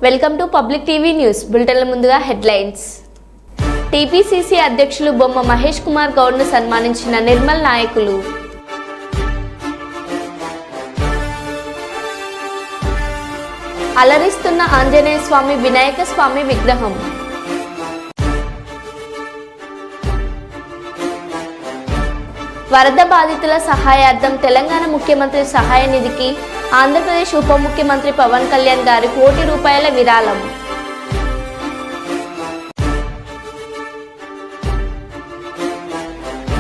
Welcome to Public TV news బులెటిన్ల ముందుగా headlines. TPCC అధ్యక్షులు బొమ్మ మహేష్ కుమార్ గౌడ్ను సన్మానించిన నిర్మల్ నాయకులు. అలరిస్తున్న ఆంజనేయ స్వామి వినాయక స్వామి విగ్రహం. వరద బాధితుల సహాయార్థం తెలంగాణ ముఖ్యమంత్రి సహాయ నిధికి ఆంధ్రప్రదేశ్ ఉప ముఖ్యమంత్రి పవన్ కళ్యాణ్ గారి ₹1 కోటి విరాళం.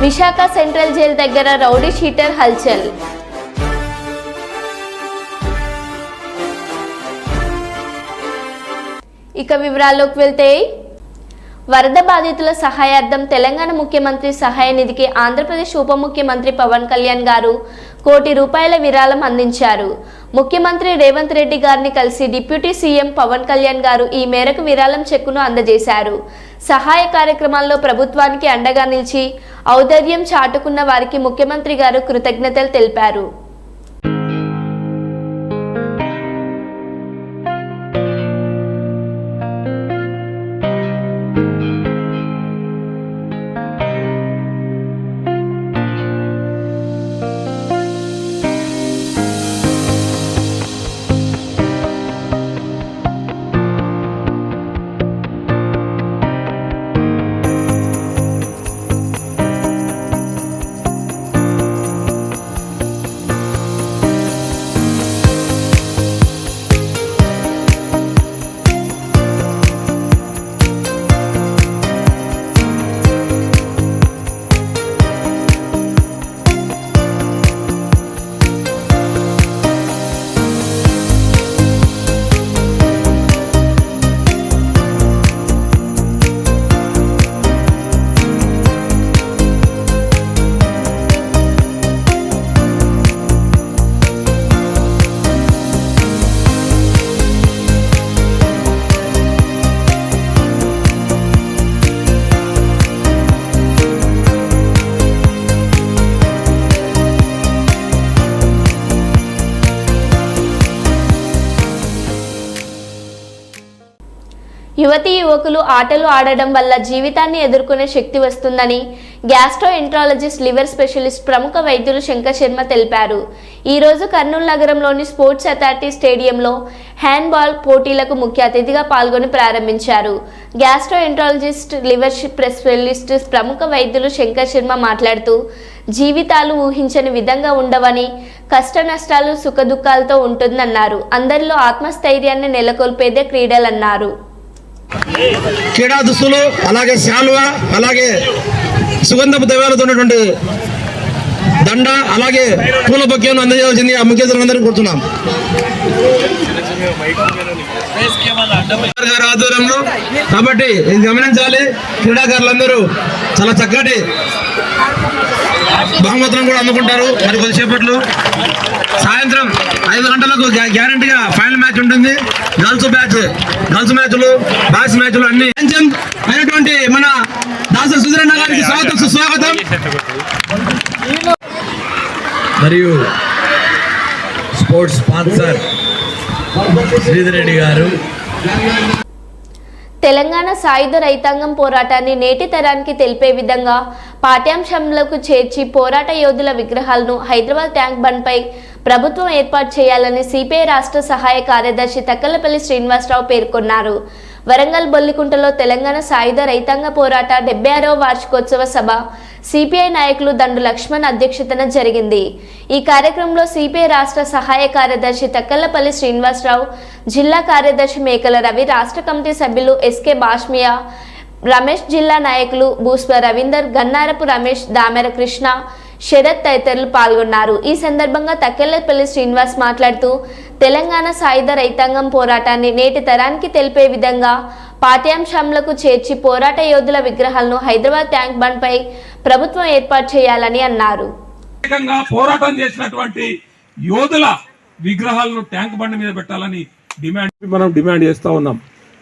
విశాఖ సెంట్రల్ జైలు దగ్గర రౌడీ షీటర్ హల్చల్. ఇక వివరాల్లోకి వెళ్తే, వరద బాధితుల సహాయార్థం తెలంగాణ ముఖ్యమంత్రి సహాయ నిధికి ఆంధ్రప్రదేశ్ ఉప ముఖ్యమంత్రి పవన్ కళ్యాణ్ గారు ₹1 కోటి విరాళం అందించారు. ముఖ్యమంత్రి రేవంత్ రెడ్డి గారిని కలిసి డిప్యూటీ సీఎం పవన్ కళ్యాణ్ గారు ఈ మేరకు విరాళం చెక్కును అందజేశారు. సహాయ కార్యక్రమాల్లో ప్రభుత్వానికి అండగా నిలిచి ఔదార్యం చాటుకున్న వారికి ముఖ్యమంత్రి గారు కృతజ్ఞతలు తెలిపారు. యువతీ యువకులు ఆటలు ఆడడం వల్ల జీవితాన్ని ఎదుర్కొనే శక్తి వస్తుందని గ్యాస్ట్రోఎంట్రాలజిస్ట్, లివర్ స్పెషలిస్ట్, ప్రముఖ వైద్యులు శంకర్ శర్మ తెలిపారు. ఈ రోజు కర్నూలు నగరంలోని స్పోర్ట్స్ అథారిటీ స్టేడియంలో హ్యాండ్బాల్ పోటీలకు ముఖ్య అతిథిగా పాల్గొని ప్రారంభించారు. గ్యాస్ట్రోఎంట్రాలజిస్ట్, లివర్ స్పెషలిస్ట్, ప్రముఖ వైద్యులు శంకర్ శర్మ మాట్లాడుతూ, జీవితాలు ఊహించని విధంగా ఉండవని, కష్ట నష్టాలు సుఖదుఖాలతో ఉంటుందన్నారు. అందరిలో ఆత్మస్థైర్యాన్ని నెలకొల్పేదే క్రీడలన్నారు. క్రీడా దుస్తులు, అలాగే శాలువా, అలాగే సుగంధపు ద్రవ్యాలతో ఉన్నటువంటి దండ, అలాగే పూల బొకేను అందజేయాల్సింది ఆ ముఖ్య అతిథులందరినీ కోరుతున్నాం. ఆధ్వర్యంలో కాబట్టి ఇది గమనించాలి. క్రీడాకారులందరూ చాలా చక్కటి బహుమతులను కూడా అందుకుంటారు. మరి కొద్దిసేపట్లో సాయంత్రం 5 గంటలకు గ్యారంటీగా ఫైనల్ మ్యాచ్ ఉంటుంది. గర్ల్స్ మ్యాచ్లు, బాయ్స్ మ్యాచ్లు అన్ని అయినటువంటి మన దాస సుధీరన్న గారికి సుస్వాగతం. మరియు స్పోర్ట్స్ స్పాన్సర్ శ్రీధర్ రెడ్డి గారు. తెలంగాణ సాయుధ రైతాంగం పోరాటాన్ని నేటి తరానికి తెలిపే విధంగా పాఠ్యాంశంలోకి చేర్చి పోరాట యోధుల విగ్రహాలను హైదరాబాద్ ట్యాంక్ బండ్పై ప్రభుత్వం ఏర్పాటు చేయాలని సిపిఐ రాష్ట్ర సహాయ కార్యదర్శి తక్కలపల్లి శ్రీనివాసరావు పేర్కొన్నారు. వరంగల్ బొల్లికుంటలో తెలంగాణ సాయుధ రైతాంగ పోరాట 76వ వార్షికోత్సవ సభ సిపిఐ నాయకులు దండు లక్ష్మణ్ అధ్యక్షతన జరిగింది. ఈ కార్యక్రమంలో సిపిఐ రాష్ట్ర సహాయ కార్యదర్శి తక్కలపల్లి శ్రీనివాసరావు, జిల్లా కార్యదర్శి మేకల రవి, రాష్ట్ర కమిటీ సభ్యులు ఎస్కే బాష్మియా రమేష్, జిల్లా నాయకులు భూస్వ రవీందర్, గన్నారపు రమేష్, దామెర కృష్ణ, శరత్ తదితరులు పాల్గొన్నారు. ఈ సందర్భంగా తక్కెళ్లపల్లి శ్రీనివాస్ మాట్లాడుతూ, తెలంగాణ సాయుధ రైతాంగం పోరాటాన్ని నేటి తరానికి తెలిపే విధంగా పాఠ్యాంశాలకు చేర్చి పోరాట యోధుల విగ్రహాలను హైదరాబాద్ ట్యాంక్ బండ్ పై ప్రభుత్వం ఏర్పాటు చేయాలని అన్నారు. పోరాటం చేసినటువంటి యోధుల విగ్రహాలను ట్యాంక్ బండ్ మీద పెట్టాలని మనం డిమాండ్ చేస్తూ ఉన్నాం.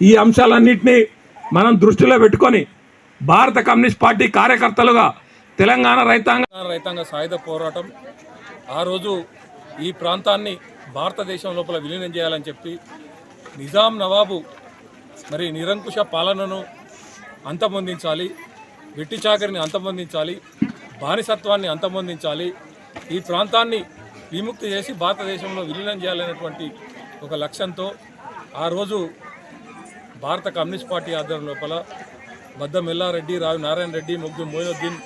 ఈ అంశాలన్నింటినీ మనం దృష్టిలో పెట్టుకొని భారత కమ్యూనిస్ట్ పార్టీ కార్యకర్తలుగా తెలంగాణ రైతాంగ సాయుధ పోరాటం ఆ రోజు ఈ ప్రాంతాన్ని భారతదేశం లోపల విలీనం చేయాలని చెప్పి నిజాం నవాబు మరి నిరంకుశ పాలనను అంతమొందించాలి, వెట్టి చాకరిని అంతమొందించాలి, బానిసత్వాన్ని అంతమొందించాలి, ఈ ప్రాంతాన్ని విముక్తి చేసి భారతదేశంలో విలీనం చేయాలనేటువంటి ఒక లక్ష్యంతో ఆ రోజు భారత కమ్యూనిస్ట్ పార్టీ ఆధ్వర్యం లోపల బద్దం ఎల్లారెడ్డి, రావి నారాయణ రెడ్డి, మొగ్దుం మొయినుద్దీన్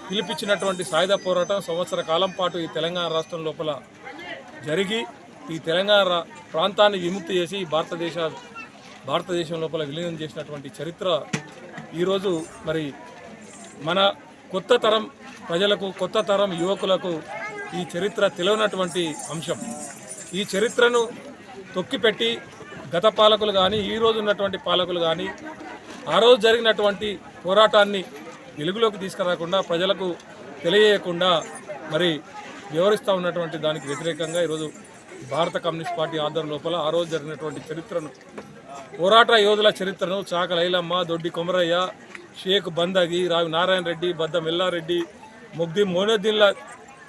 పిలిపించినటువంటి సాయుధ పోరాటం సంవత్సర కాలం పాటు ఈ తెలంగాణ రాష్ట్రం లోపల జరిగి ఈ తెలంగాణ ప్రాంతాన్ని విముక్తి చేసి భారతదేశం లోపల విలీనం చేసినటువంటి చరిత్ర ఈరోజు మరి మన కొత్త తరం ప్రజలకు, కొత్త తరం యువకులకు ఈ చరిత్ర తెలియనటువంటి అంశం. ఈ చరిత్రను తొక్కిపెట్టి గత పాలకులు కానీ, ఈరోజు ఉన్నటువంటి పాలకులు కానీ ఆ రోజు జరిగినటువంటి పోరాటాన్ని వెలుగులోకి తీసుకురాకుండా, ప్రజలకు తెలియకుండా మరి వివరిస్తూ ఉన్నటువంటి దానికి వ్యతిరేకంగా ఈరోజు భారత కమ్యూనిస్ట్ పార్టీ ఆధ్వర్యం లోపల ఆ రోజు జరిగినటువంటి చరిత్రను, పోరాట యోధుల చరిత్రను చాక లైలమ్మ, దొడ్డి కొమరయ్య, షేక్ బందగి, రావి నారాయణ రెడ్డి, బద్దం ఎల్లారెడ్డి, మొగ్దుం మొయినుద్దీన్ల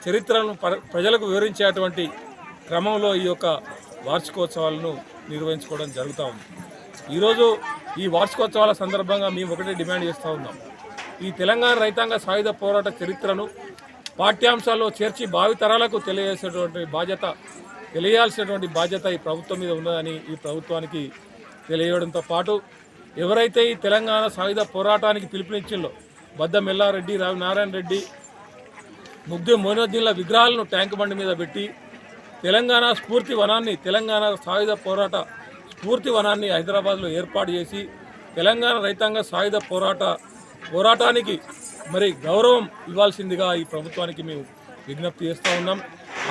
చరిత్రను ప్రజలకు వివరించేటువంటి క్రమంలో ఈ యొక్క వార్షికోత్సవాలను నిర్వహించుకోవడం జరుగుతూ ఉంది. ఈరోజు ఈ వార్షికోత్సవాల సందర్భంగా మేము ఒకటే డిమాండ్ చేస్తూ ఉన్నాం. ఈ తెలంగాణ రైతాంగ సాయుధ పోరాట చరిత్రను పాఠ్యాంశాల్లో చేర్చి భావితరాలకు తెలియాల్సినటువంటి బాధ్యత ఈ ప్రభుత్వం మీద ఉన్నదని ఈ ప్రభుత్వానికి తెలియడంతో పాటు ఎవరైతే ఈ తెలంగాణ సాయుధ పోరాటానికి పిలుపునిచ్చిందో బద్దం ఎల్లారెడ్డి, రావి నారాయణ రెడ్డి, మొగ్దుం మొయినుద్దీన్ల విగ్రహాలను ట్యాంక్ బండి మీద పెట్టి తెలంగాణ స్ఫూర్తి వనాన్ని, తెలంగాణ సాయుధ పోరాట స్ఫూర్తి వనాన్ని హైదరాబాద్లో ఏర్పాటు చేసి తెలంగాణ రైతాంగ సాయుధ పోరాటానికి మరి గౌరవం ఇవ్వాల్సిందిగా ఈ ప్రభుత్వానికి మేము విజ్ఞప్తి చేస్తూ ఉన్నాం.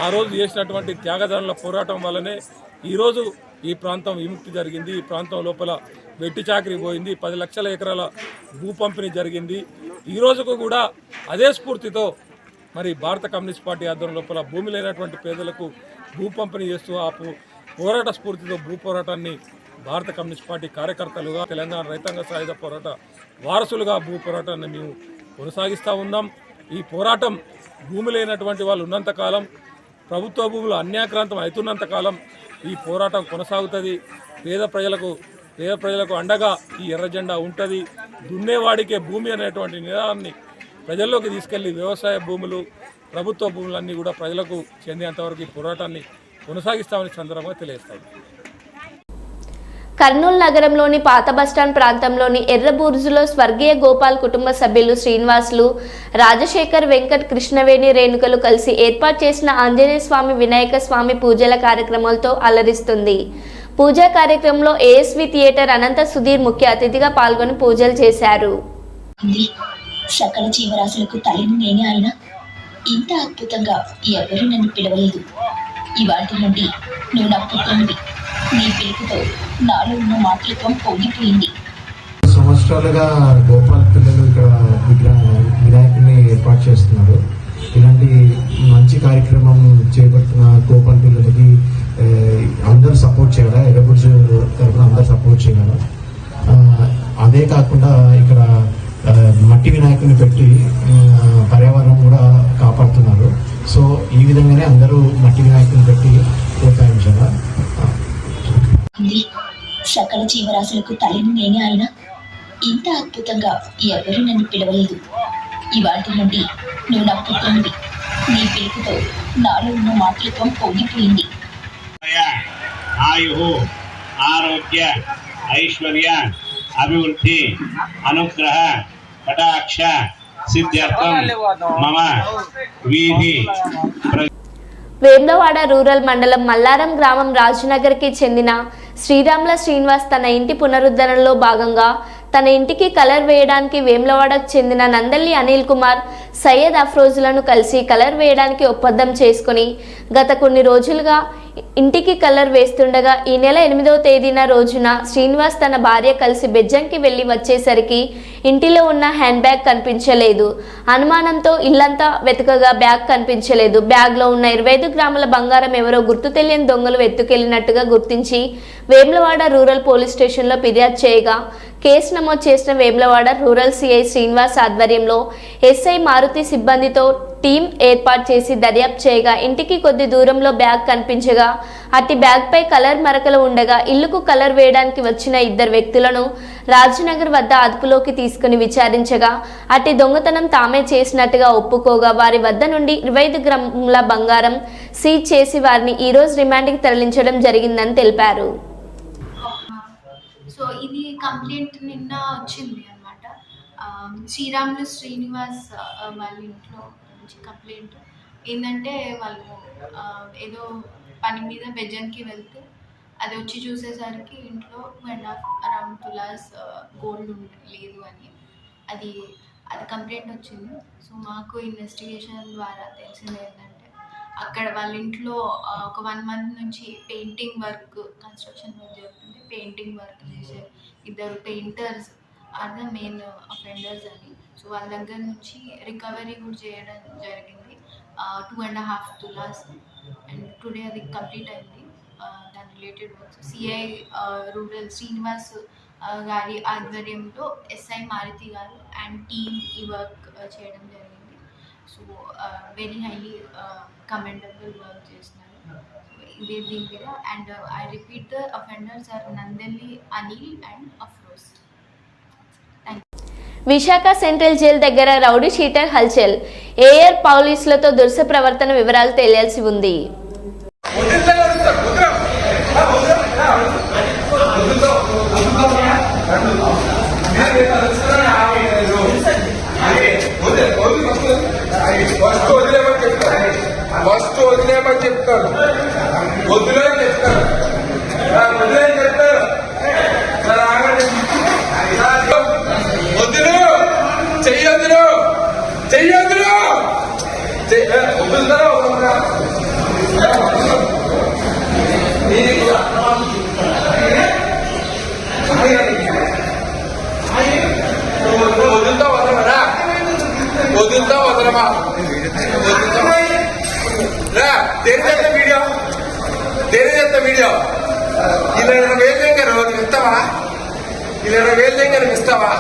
ఆ రోజు చేసినటువంటి త్యాగదారుల పోరాటం వల్లనే ఈరోజు ఈ ప్రాంతం విముక్తి జరిగింది. ఈ ప్రాంతం లోపల వెట్టి చాకరీ పోయింది, 10 లక్షల ఎకరాల భూ పంపిణీ జరిగింది. ఈ రోజుకు కూడా అదే స్ఫూర్తితో మరి భారత కమ్యూనిస్ట్ పార్టీ ఆధ్వర్యం లోపల భూమి లేనటువంటి పేదలకు భూ పంపిణీ చేస్తూ ఆ పోరాట స్ఫూర్తితో భూ పోరాటాన్ని భారత కమ్యూనిస్ట్ పార్టీ కార్యకర్తలుగా, తెలంగాణ రైతాంగ సాయుధ పోరాట వారసులుగా భూ పోరాటాన్ని మేము కొనసాగిస్తూ ఉన్నాం. ఈ పోరాటం భూమి లేనటువంటి వాళ్ళు ఉన్నంతకాలం, ప్రభుత్వ భూములు అన్యాక్రాంతం అవుతున్నంతకాలం ఈ పోరాటం కొనసాగుతుంది. పేద ప్రజలకు అండగా ఈ ఎర్ర జెండా ఉంటుంది. దున్నేవాడికే భూమి అనేటువంటి నినాదాన్ని ప్రజల్లోకి తీసుకెళ్లి వ్యవసాయ భూములు, ప్రభుత్వ భూములన్నీ కూడా ప్రజలకు చెందేంతవరకు ఈ పోరాటాన్ని కొనసాగిస్తామని సందర్భంగా తెలియజేస్తాం. కర్నూలు నగరంలోని పాత బస్టాండ్ ప్రాంతంలోని ఎర్రబూర్జులో స్వర్గీయ గోపాల్ కుటుంబ సభ్యులు శ్రీనివాసులు, రాజశేఖర్, వెంకట్, కృష్ణవేణి, రేణుకలు కలిసి ఏర్పాటు చేసిన ఆంజనేయ స్వామి, వినాయక స్వామి పూజల కార్యక్రమాలతో అలరిస్తుంది. పూజా కార్యక్రమంలో ఏఎస్వి థియేటర్ అనంత సుధీర్ ముఖ్య అతిథిగా పాల్గొని పూజలు చేశారు. సకల జీవరాశులకు తల్లిని నేనే అయినా ఇంత అద్భుతంగా ఎవరు నన్ను పిలవలేదు. ఇవాటి నుండి నువ్వు నా పుట్టినది. నీ పిలుపుతో నాలో ఉన్న మాతృత్వం పొంగిపోయింది. సంవత్సరాలుగా గోపాల్ పిల్లలు ఇక్కడ వినాయకుడిని ఏర్పాటు చేస్తున్నారు. ఇలాంటి మంచి కార్యక్రమం చేపట్టిన గోపాల్ పిల్లలకి అందరూ సపోర్ట్ చేయాలా, ఎర్రబుర్జు తరఫున అందరూ సపోర్ట్ చేయాలా. అదే కాకుండా ఇక్కడ మట్టి వినాయకుని పెట్టి పర్యావరణం కూడా కాపాడుతున్నారు. సో ఈ విధంగానే అందరూ మట్టి వినాయకుని పెట్టి ప్రోత్సహించాలా. సకల జీవరాశులకు తల్లిని నేనే అయినా ఇంత అద్భుతంగా ఎవరు నన్ను పిలవలేదు. ఇవాటి నుండి నువ్వు నా పుట్టినది. నీ పిలుపుతో నాలో ఉన్న మాతృత్వం పొంగిపోయింది. ఆయు, ఆరోగ్య, ఐశ్వర్య, అభివృద్ధి, అనుగ్రహ, కటాక్ష సిద్ధ్యర్థం మమ వీధి. వేములవాడ రూరల్ మండలం మల్లారం గ్రామం రాజనగర్కి చెందిన శ్రీరాముల శ్రీనివాస్ తన ఇంటి పునరుద్ధరణలో భాగంగా తన ఇంటికి కలర్ వేయడానికి వేములవాడకు చెందిన నందల్లి అనిల్ కుమార్, సయ్యద్ అఫ్రోజులను కలిసి కలర్ వేయడానికి ఒప్పందం చేసుకుని గత కొన్ని రోజులుగా ఇంటికి కలర్ వేస్తుండగా ఈ నెల 8వ తేదీన రోజున శ్రీనివాస్ తన భార్య కలిసి బెజ్జంకి వెళ్ళి వచ్చేసరికి ఇంటిలో ఉన్న హ్యాండ్ బ్యాగ్ కనిపించలేదు. అనుమానంతో ఇల్లంతా వెతకగా బ్యాగ్ కనిపించలేదు. బ్యాగ్లో ఉన్న 25 గ్రాముల బంగారం ఎవరో గుర్తు తెలియని దొంగలు ఎత్తుకెళ్లినట్టుగా గుర్తించి వేములవాడ రూరల్ పోలీస్ స్టేషన్లో ఫిర్యాదు చేయగా కేసు నమోదు చేసిన వేములవాడ రూరల్ సిఐ శ్రీనివాస్ ఆధ్వర్యంలో ఎస్ఐ మారుతి సిబ్బందితో టీం ఏర్పాటు చేసి దర్యాప్తు చేయగా ఇంటికి కొద్ది దూరంలో బ్యాగ్ కనిపించగా అట్టి బ్యాగ్పై కలర్ మరకలు ఉండగా ఇల్లుకు కలర్ వేయడానికి వచ్చిన ఇద్దరు వ్యక్తులను రాజనగర్ వద్ద అదుపులోకి తీసుకుని విచారించగా అట్టి దొంగతనం తామే చేసినట్టుగా ఒప్పుకోగా వారి వద్ద నుండి 25 గ్రాముల బంగారం సీజ్ చేసి వారిని ఈరోజు రిమాండ్కి తరలించడం జరిగిందని తెలిపారు. సో ఇది కంప్లైంట్ నిన్న వచ్చింది అనమాట. శ్రీరాములు శ్రీనివాస్ వాళ్ళ ఇంట్లో నుంచి కంప్లైంట్ ఏంటంటే వాళ్ళు ఏదో పని మీద బెజన్కి వెళ్తే అది వచ్చి చూసేసరికి ఇంట్లో 2.5 అరౌండ్ తులాస్ గోల్డ్ లేదు అని అది కంప్లైంట్ వచ్చింది. సో మాకు ఇన్వెస్టిగేషన్ ద్వారా తెలిసింది ఏంటంటే అక్కడ వాళ్ళ ఇంట్లో ఒక 1 month నుంచి పెయింటింగ్ వర్క్, కన్స్ట్రక్షన్ వర్క్ జరుగుతుంది. పెయింటింగ్ వర్క్ చేసే 2 painters are the main offenders అని. సో వాళ్ళ దగ్గర నుంచి రికవరీ కూడా చేయడం జరిగింది 2.5 తులాస్. అండ్ టుడే అది కంప్లీట్ అయింది. దాని related works CI rural Srinivas గారి ఆధ్వర్యంలో ఎస్ఐ మారుతి గారు అండ్ టీమ్ ఈ వర్క్ చేయడం జరిగింది. So very highly commendable work చేస్తున్నారు ఇదే దీని మీద. And I repeat the offenders are Nandali, Anil and Afroz. Visakha central jail దగ్గర రౌడీ షీటర్ హల్చల్. ఏఆర్ పోలీసులతో దురుస ప్రవర్తన వివరాలు తెలియాల్సి ఉంది. ఫస్ట్ వదిలేమని చెప్తాను, వదిలేని చెప్తాను, వదిలేని చెప్తాను. వద్దులు చెయ్యొద్దులు చెయ్యొద్దులు వదులుతారా వదులుతా వదలమరా, వదులుతా వదలమా, తెలియజేస్తా వీడియో, తెలియజేస్తా వీడియో. 20,000 దగ్గర నువ్వు ఇస్తావా? 20,000 దగ్గర నువ్వు ఇస్తావా?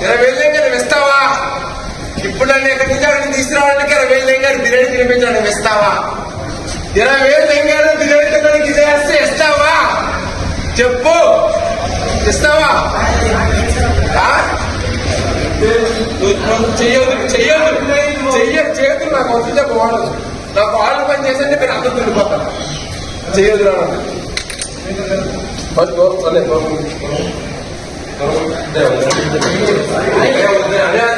20,000 దగ్గర నువ్వు ఇస్తావా? ఇప్పుడు నన్ను ఎక్కడి నుంచి అక్కడికి తీసుకురావడానికి 20,000 దగ్గర బిర్యానీ తినిపించాడు, నువ్వు ఇస్తావా? 20,000 దగ్గర బిర్యానీ తినడానికి చేస్తే ఇస్తావా? చెప్పు, ఇస్తావా? చెయ్యొద్దు చెయ్యొద్దు చేయొద్దు. నాకు వస్తుంటే బాగుండదు. నాకు వాళ్ళు పని చేసంటే మీరు అందరూ తిరిగిపోతాను. చెయ్యొద్దు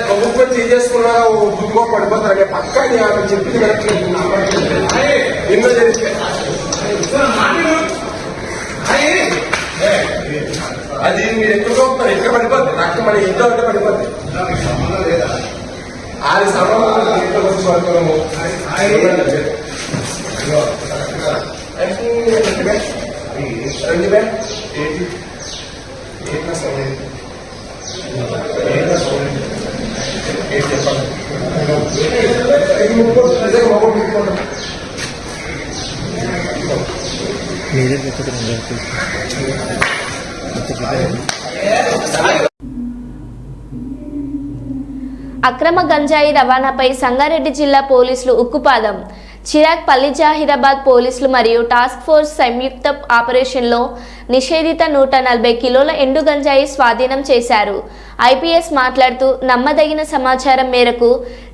కొమ్ము పని చేసుకున్నా దుర్గో పడిపోతారు. పక్క చెప్పింది ఎన్నో జరిగితే అది మీరు ఎక్కడికో వస్తారు, ఎక్కడ పడిపోతుంది. నాకు మన ఇంట్లో అంటే పడిపోతుంది. 6 సంవత్సరాలు ఇంట్లో వచ్చి పడుతున్నాము. అక్రమ గంజాయి రవాణాపై సంగారెడ్డి జిల్లా పోలీసులు ఉక్కుపాదం. చిరాగ్ పల్లి జహీరాబాద్ పోలీసులు మరియు టాస్క్ ఫోర్స్ సంయుక్త ఆపరేషన్లో నిషేధిత 140 కిలోల ఎండు గంజాయి స్వాధీనం చేశారు. ఐపీఎస్ మాట్లాడుతూ నమ్మదగిన సమాచారం మేరకు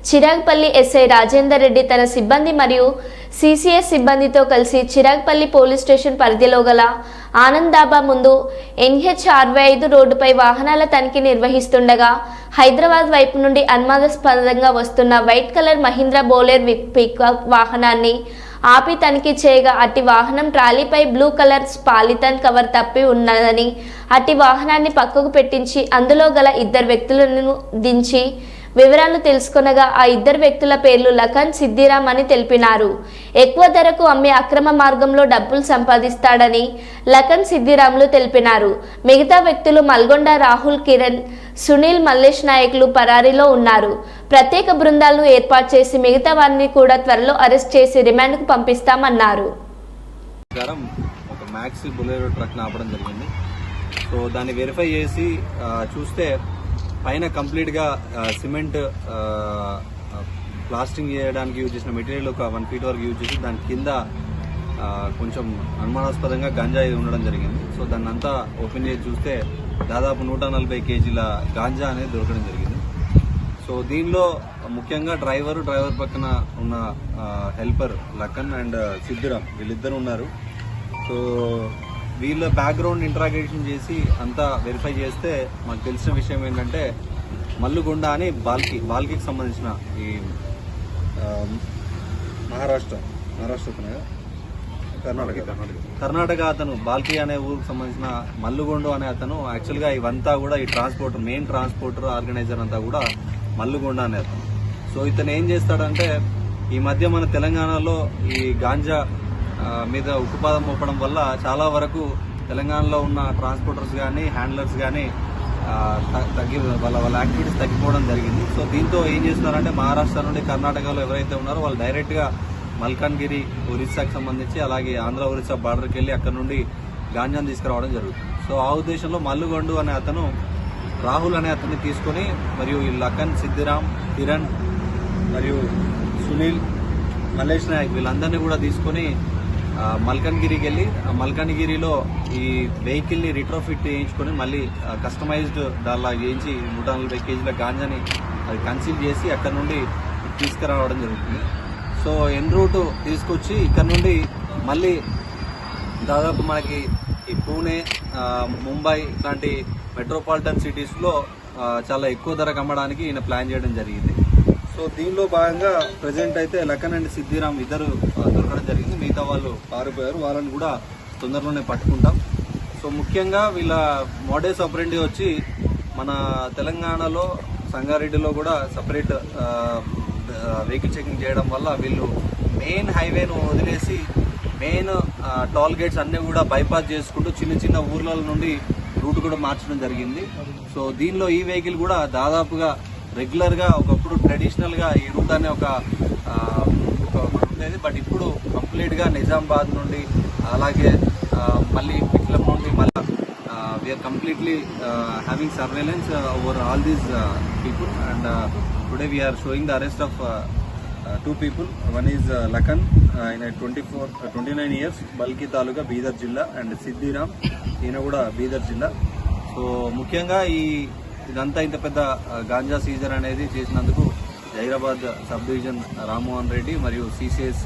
చిరాగ్పల్లి ఎస్ఐ రాజేందర్ రెడ్డి తన సిబ్బంది మరియు సిసిఎస్ సిబ్బందితో కలిసి చిరాగ్పల్లి పోలీస్ స్టేషన్ పరిధిలో గల ఆనంద్ దాబా ముందు NH65 రోడ్డుపై వాహనాల తనిఖీ నిర్వహిస్తుండగా హైదరాబాద్ వైపు నుండి అనుమానాస్పదంగా వస్తున్న వైట్ కలర్ మహీంద్రా బోలెర్ పికప్ వాహనాన్ని ఆపి తనిఖీ చేయగా అట్టి వాహనం ట్రాలీపై బ్లూ కలర్ పాలిథన్ కవర్ తప్పి ఉన్నదని అట్టి వాహనాన్ని పక్కకు పెట్టించి అందులో గల 2 వ్యక్తులను దించి వివరాలు తెలుసుకొనగా ఆ 2 వ్యక్తుల పేర్లు లఖన్, సిద్దిరామ్ అని తెలిపినారు. ఎక్కువ ధరకు అమ్మి అక్రమ మార్గంలో డబ్బులు సంపాదిస్తాడని లఖన్, సిద్దిరాములు తెలిపినారు. మిగతా వ్యక్తులు మల్గొండ రాహుల్, కిరణ్, సునీల్, మల్లేష్ నాయకులు పరారీలో ఉన్నారు. ప్రత్యేక బృందాలను ఏర్పాటు చేసి మిగతా వారిని కూడా త్వరలో అరెస్ట్ చేసి రిమాండ్కు పంపిస్తామన్నారు. ఒక మ్యాక్సీ బులెరో ట్రక్ ఆపడం జరిగింది. సో దాన్ని వెరిఫై చేసి చూస్తే పైన కంప్లీట్గా సిమెంట్ ప్లాస్టింగ్ చేయడానికి యూజ్ చేసిన మెటీరియల్ ఒక 1 feet వరకు యూజ్ చేసి దాని కింద కొంచెం అనుమానాస్పదంగా గంజాయి ఉండడం జరిగింది. సో దాన్ని అంతా ఓపెన్ చేసి చూస్తే దాదాపు 140 kg గాంజా అనేది దొరకడం జరిగింది. సో దీనిలో ముఖ్యంగా డ్రైవర్ పక్కన ఉన్న హెల్పర్ లక్కన్ అండ్ సిద్ధిరామ్ వీళ్ళిద్దరు ఉన్నారు. సో వీళ్ళ బ్యాక్గ్రౌండ్ ఇంట్రాగేషన్ చేసి అంతా వెరిఫై చేస్తే మాకు తెలిసిన విషయం ఏంటంటే మల్లుగొండ అని బాల్కీకి సంబంధించిన ఈ మహారాష్ట్ర కర్ణాటక అతను బాల్కీ అనే ఊరికి సంబంధించిన మల్లుగొండ అనే అతను యాక్చువల్గా ఇవంతా కూడా ఈ మెయిన్ ట్రాన్స్పోర్టర్ ఆర్గనైజర్ అంతా కూడా మల్లుగొండ అనే అతను. సో ఇతను ఏం చేస్తాడంటే ఈ మధ్య మన తెలంగాణలో ఈ గాంజా మీద ఉక్కుపాదం మోపడం వల్ల చాలా వరకు తెలంగాణలో ఉన్న ట్రాన్స్పోర్టర్స్ కానీ హ్యాండ్లర్స్ కానీ వాళ్ళ యాక్టివిటీస్ తగ్గిపోవడం జరిగింది. సో దీంతో ఏం చేస్తున్నారంటే మహారాష్ట్ర నుండి కర్ణాటకలో ఎవరైతే ఉన్నారో వాళ్ళు డైరెక్ట్గా మల్కాన్గిరి ఒరిస్సాకి సంబంధించి అలాగే ఆంధ్ర ఒరిస్సా బార్డర్కి వెళ్ళి అక్కడ నుండి గాంజాను తీసుకురావడం జరుగుతుంది. సో ఆ ఉద్దేశంలో మల్లుగొండు అనే అతను రాహుల్ అనే అతన్ని తీసుకొని మరియు ఈ లఖన్, సిద్ధిరామ్, కిరణ్ మరియు సునీల్, మల్లేష్ నాయక్ వీళ్ళందరినీ కూడా తీసుకొని మల్కన్గిరికి వెళ్ళి మల్కన్గిరిలో ఈ వెహికల్ని రిట్రోఫిట్ చేయించుకొని మళ్ళీ కస్టమైజ్డ్ దానిలా చేయించి 140 kg గాంజాని అది కన్సీల్ చేసి అక్కడ నుండి తీసుకురావడం జరుగుతుంది. సో ఎన్ రూట్ తీసుకొచ్చి ఇక్కడ నుండి మళ్ళీ దాదాపు మనకి ఈ పూణే, ముంబై ఇట్లాంటి మెట్రోపాలిటన్ సిటీస్లో చాలా ఎక్కువ ధరకు అమ్మడానికి ఈయన ప్లాన్ చేయడం జరిగింది. సో దీనిలో భాగంగా ప్రజెంట్ అయితే లఖన్ అండ్ సిద్ధిరామ్ ఇద్దరు దొరకడం జరిగింది. మిగతా వాళ్ళు పారిపోయారు. వాళ్ళని కూడా తొందరలోనే పట్టుకుంటాం. సో ముఖ్యంగా వీళ్ళ మోడస్ ఆపరెండి వచ్చి మన తెలంగాణలో సంగారెడ్డిలో కూడా సపరేట్ వెహికల్ చెకింగ్ చేయడం వల్ల వీళ్ళు మెయిన్ హైవేను వదిలేసి మెయిన్ టోల్ గేట్స్ అన్నీ కూడా బైపాస్ చేసుకుంటూ చిన్న ఊర్ల నుండి రూట్ కూడా మార్చడం జరిగింది. సో దీనిలో ఈ వెహికల్ కూడా దాదాపుగా రెగ్యులర్గా ఒకప్పుడు ట్రెడిషనల్గా ఈ రూట్ అనే ఒక ఉండేది. బట్ ఇప్పుడు కంప్లీట్గా నిజామాబాద్ నుండి అలాగే మళ్ళీ పిట్లం నుండి మళ్ళీ we are completely having surveillance over all these people and today we are showing the arrest of 2 people. One is Lakan in 29 years, Balki taluka Bidar జిల్లా, అండ్ సిద్ధిరామ్ ఈయన కూడా బీదర్ జిల్లా. సో ముఖ్యంగా ఇదంతా ఇంత పెద్ద గాంజా సీజర్ అనేది చేసినందుకు జైరాబాద్ సబ్ డివిజన్ రామ్మోహన్ రెడ్డి మరియు సిసిఎస్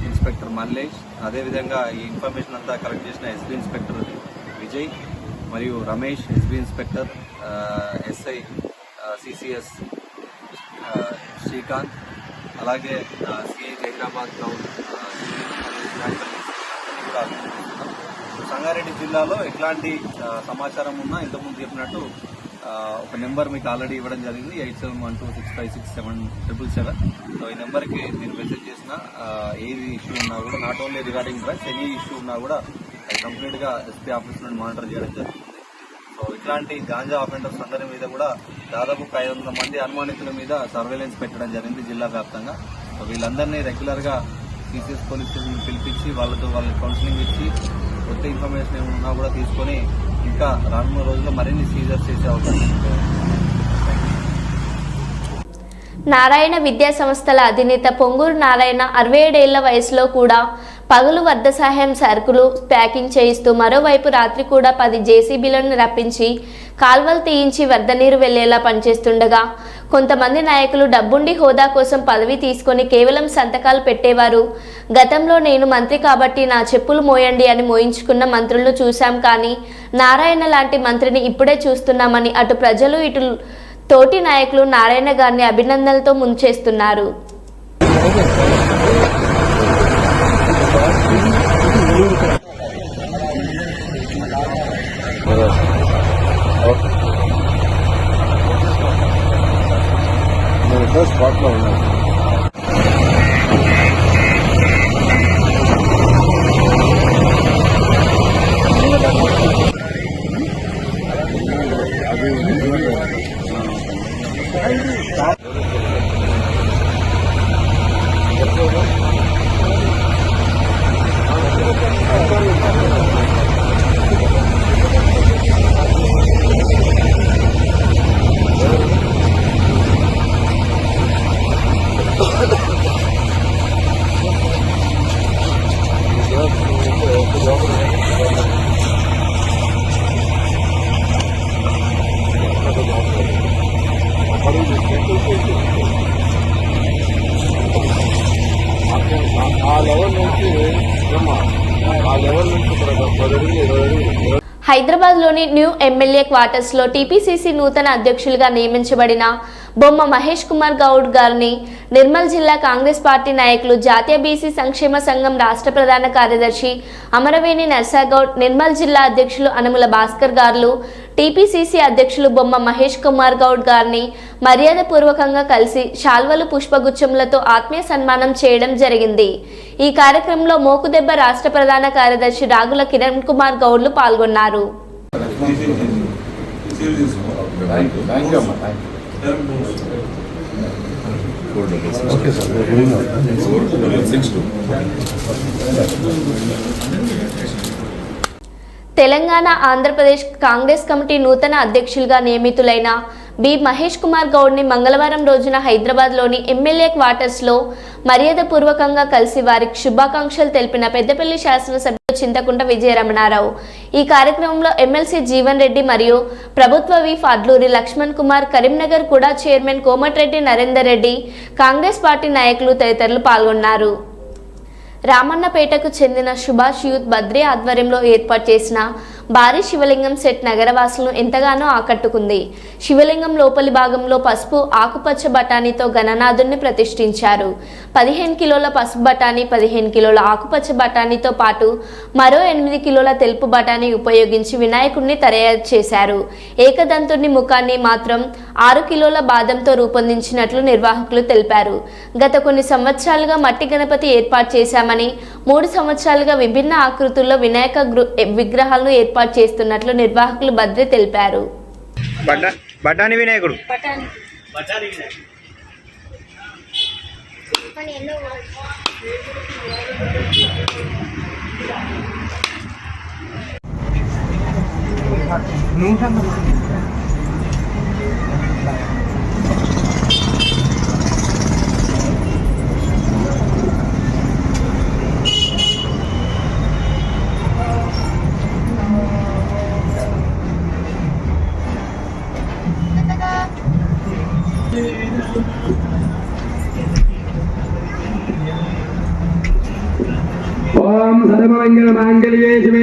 ఇన్స్పెక్టర్ మల్లేష్, అదేవిధంగా ఈ ఇన్ఫర్మేషన్ అంతా కలెక్ట్ చేసిన ఎస్పీ ఇన్స్పెక్టర్ విజయ్ మరియు Ramesh, SB inspector SI CCS Srikanth, అలాగే సిఐ హైదరాబాద్ క్లౌడ్ కూడా సంగారెడ్డి జిల్లాలో ఎట్లాంటి సమాచారం ఉన్నా ఇంతకుముందు చెప్పినట్టు ఒక నెంబర్ మీకు ఆల్రెడీ ఇవ్వడం జరిగింది, 8712656777. సో ఈ నెంబర్కి మీరు మెసేజ్ చేసిన ఏది ఇష్యూ ఉన్నా కూడా, not only regarding drugs, any issue ఉన్నా కూడా కంప్లీట్గా ఎస్పీ ఆఫీస్ నుండి మానిటర్ చేయడం జరుగుతుంది. సో ఇట్లాంటి గాంజా ఆఫెండర్స్ అందరి మీద కూడా దాదాపు 500 మంది అనుమానితుల మీద సర్వేలెన్స్ పెట్టడం జరిగింది జిల్లా వ్యాప్తంగా. సో వీళ్ళందరినీ రెగ్యులర్గా సిసిఎస్ పోలీస్ స్టేషన్ పిలిపించి వాళ్ళకి కౌన్సిలింగ్ ఇచ్చి కొత్త ఇన్ఫర్మేషన్ ఏమన్నా కూడా తీసుకొని ఇంకా రానున్న రోజుల్లో మరిన్ని సీజర్స్ చేసే అవకాశం ఉంది. నారాయణ విద్యా సంస్థల అధినేత పొంగూరు నారాయణ 67 ఏళ్ల వయసులో కూడా పగలు వద్ద సహాయం సరుకులు ప్యాకింగ్ చేయిస్తూ మరోవైపు రాత్రి కూడా 10 జేసీబీలను రప్పించి కాల్వలు తీయించి వరద నీరు వెళ్లేలా పనిచేస్తుండగా కొంతమంది నాయకులు డబ్బుండి హోదా కోసం పదవి తీసుకొని కేవలం సంతకాలు పెట్టేవారు. గతంలో నేను మంత్రి కాబట్టి నా చెప్పులు మోయండి అని మోయించుకున్న మంత్రులను చూశాం, కానీ నారాయణ లాంటి మంత్రిని ఇప్పుడే చూస్తున్నామని అటు ప్రజలు ఇటు తోటి నాయకులు నారాయణ గారిని అభినందనలతో ముంచేస్తున్నారు. స్పాట్లో ఉన్నాను. హైదరాబాద్లోని న్యూ ఎమ్మెల్యే క్వార్టర్స్లో టీపీసీసీ నూతన అధ్యక్షులుగా నియమించబడిన బొమ్మ మహేష్ కుమార్ గౌడ్ గారిని నిర్మల్ జిల్లా కాంగ్రెస్ పార్టీ నాయకులు, జాతీయ బీసీ సంక్షేమ సంఘం రాష్ట్ర ప్రధాన కార్యదర్శి అమరవేణి నర్సాగౌడ్, నిర్మల్ జిల్లా అధ్యక్షులు అనుముల భాస్కర్ గారు, టీపీసీసీ అధ్యక్షులు బొమ్మ మహేష్ కుమార్ గౌడ్ గారిని మర్యాదపూర్వకంగా కలిసి శాల్వలు, పుష్పగుచ్చములతో ఆత్మీయ సన్మానం చేయడం జరిగింది. ఈ కార్యక్రమంలో మోకుదెబ్బ రాష్ట్ర ప్రధాన కార్యదర్శి రాగుల కిరణ్ కుమార్ గౌడ్లు పాల్గొన్నారు. తెలంగాణ ఆంధ్రప్రదేశ్ కాంగ్రెస్ కమిటీ నూతన అధ్యక్షులుగా నియమితులైన బి మహేష్ కుమార్ గౌడ్ని మంగళవారం రోజున హైదరాబాద్లోని ఎమ్మెల్యే క్వార్టర్స్లో మర్యాదపూర్వకంగా కలిసి వారికి శుభాకాంక్షలు తెలిపిన పెద్దపల్లి శాసనసభ్యులు చింతకుంట విజయరమణారావు. ఈ కార్యక్రమంలో ఎమ్మెల్సీ జీవన్ రెడ్డి మరియు ప్రభుత్వ విప్ అడ్లూరి లక్ష్మణ్ కుమార్, కరీంనగర్ కూడా చైర్మన్ కోమటిరెడ్డి నరేందర్ రెడ్డి, కాంగ్రెస్ పార్టీ నాయకులు తదితరులు పాల్గొన్నారు. రామన్నపేటకు చెందిన సుభాష్ యూత్ బద్రీ ఆధ్వర్యంలో ఏర్పాటు చేసిన భారీ శివలింగం సెట్ నగరవాసులను ఎంతగానో ఆకట్టుకుంది. శివలింగం లోపలి భాగంలో పసుపు, ఆకుపచ్చ బఠానీతో గణనాథుడిని ప్రతిష్ఠించారు. 15 కిలోల పసుపు బఠానీ, 15 కిలోల ఆకుపచ్చ బఠానీతో పాటు మరో 8 కిలోల తెలుపు బఠానీ ఉపయోగించి వినాయకుడిని తయారు చేశారు. ఏకదంతుడిని ముఖాన్ని మాత్రం 6 కిలోల బాదంతో రూపొందించినట్లు నిర్వాహకులు తెలిపారు. గత కొన్ని సంవత్సరాలుగా మట్టి గణపతి ఏర్పాటు చేశామని, 3 సంవత్సరాలుగా విభిన్న ఆకృతుల్లో వినాయక విగ్రహాలను ఏర్పాటు చేస్తున్నట్లు నిర్వాహకులు బద్రి తెలిపారు. బఠానీ వినాయకుడు ఓం సర్వమంగళ మాంగళ్యే శివే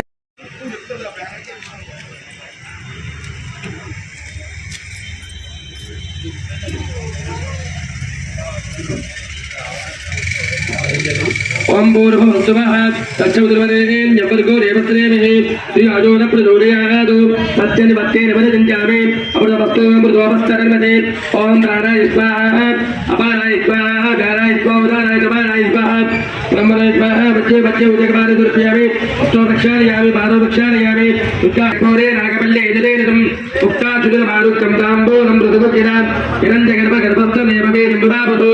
ఓం పూర్వం సుమః తచ్చముద్రవరేణ్యవర్గో రేవత్రేమహే శ్రీ అజోన ప్రచోదయాదు సత్యని భక్తేన వదజంజామి అమృతవస్తు మృదోపస్తరణమతే ఓం ప్రాణాయ స్వాహ అపానాయ స్వాహ గానాయ స్వాహ ఉదానాయ సమానాయ స్వాహ బ్రహ్మణాయ స్వాహ మధ్యే మధ్యే ఉదకపాద దుర్ప్యామి అష్టో రక్షాలయామి పాదో రక్షాలయామి ఉక్కాకోరే నాగపల్లె ఎదురేనదం ఉక్కాచుగుల మారుక్యం తాంబూలం మృదుపతిరా హిరణ్య గర్భ గర్భస్థమేవమే నింబుబాబు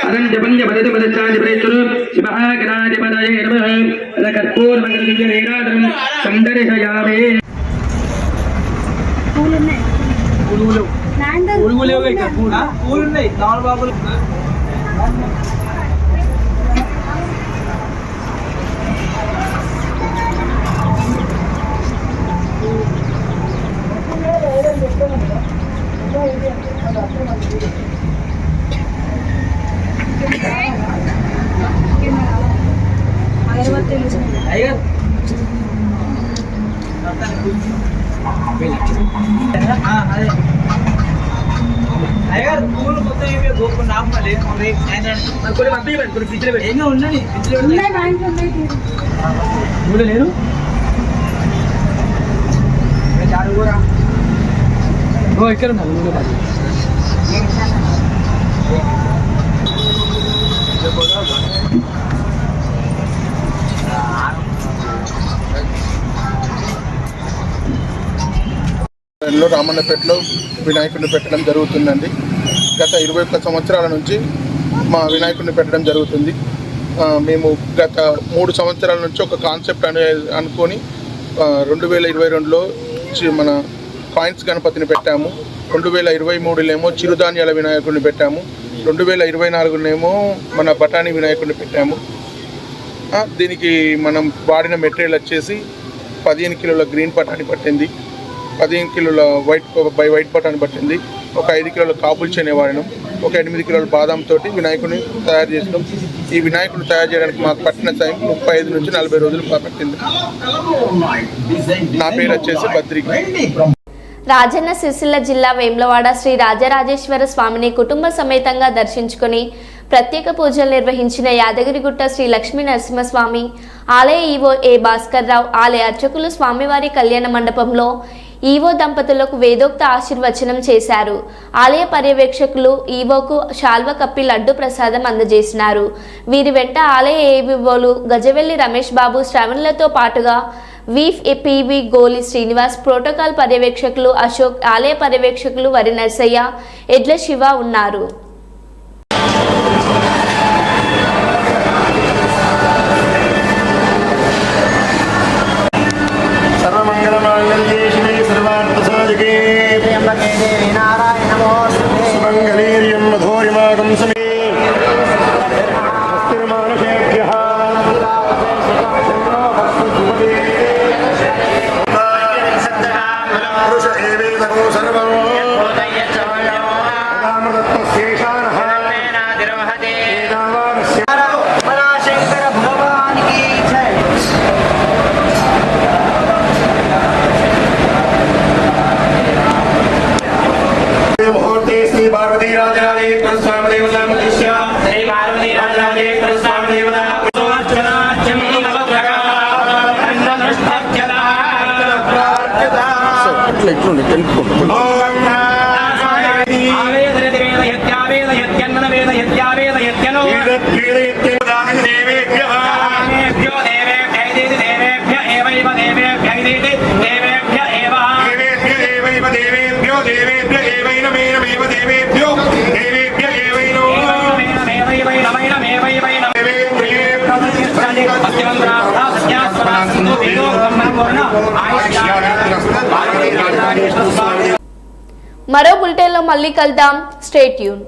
అనంత పంచ పదత పదచాని ప్రేతురు శివః గణాధిపతయే నమః కర్పూర మంగళ నీరాజనం సందర్శయామి. ఇక్కడ రామన్నపేటలో వినాయకుడిని పెట్టడం జరుగుతుందండి. గత 21 సంవత్సరాల నుంచి మా వినాయకుడిని పెట్టడం జరుగుతుంది. మేము గత 3 సంవత్సరాల నుంచి ఒక కాన్సెప్ట్ అనుకొని 2022లో మన కాయిన్స్ గణపతిని పెట్టాము. 2023లో చిరుధాన్యాల వినాయకుడిని పెట్టాము. 2024నేమో మన బఠానీ వినాయకుడిని పెట్టాము. దీనికి మనం వాడిన మెటీరియల్ వచ్చేసి 15 కిలోల గ్రీన్ బఠానీ పట్టింది, 15 కిలోల వైట్ బటాని పట్టింది, ఒక 5 కిలోల కాబుల్ చనే వాడినాం, ఒక 8 కిలోల బాదాం తోటి వినాయకుడిని తయారు చేసినాం. ఈ వినాయకుడిని తయారు చేయడానికి మాకు పట్టిన టైం 35 నుంచి 40 రోజులు పట్టింది. నా పేరు వచ్చేసి బద్రి. రాజన్న సిరిసిల్ల జిల్లా వేములవాడ శ్రీ రాజరాజేశ్వర స్వామిని కుటుంబ సమేతంగా దర్శించుకుని ప్రత్యేక పూజలు నిర్వహించిన యాదగిరిగుట్ట శ్రీ లక్ష్మీ నరసింహస్వామి ఆలయ ఈవో ఏ భాస్కర్ రావు, ఆలయ అర్చకులు స్వామివారి కళ్యాణ మండపంలో ఈవో దంపతులకు వేదోక్త ఆశీర్వచనం చేశారు. ఆలయ పర్యవేక్షకులు ఈవోకు శాల్వ కప్పి లడ్డు ప్రసాదం అందజేసినారు. వీరి వెంట ఆలయ ఏవీఓలు గజవెల్లి రమేష్ బాబు, శ్రవణులతో పాటుగా వీఫ్ పివి గోలి శ్రీనివాస్, ప్రోటోకాల్ పర్యవేక్షకులు అశోక్, ఆలయ పర్యవేక్షకులు వరి నర్సయ్య, ఎడ్ల శివ ఉన్నారు. మరో బులెటిన్లో మళ్ళీ కలుద్దాం. Stay tune.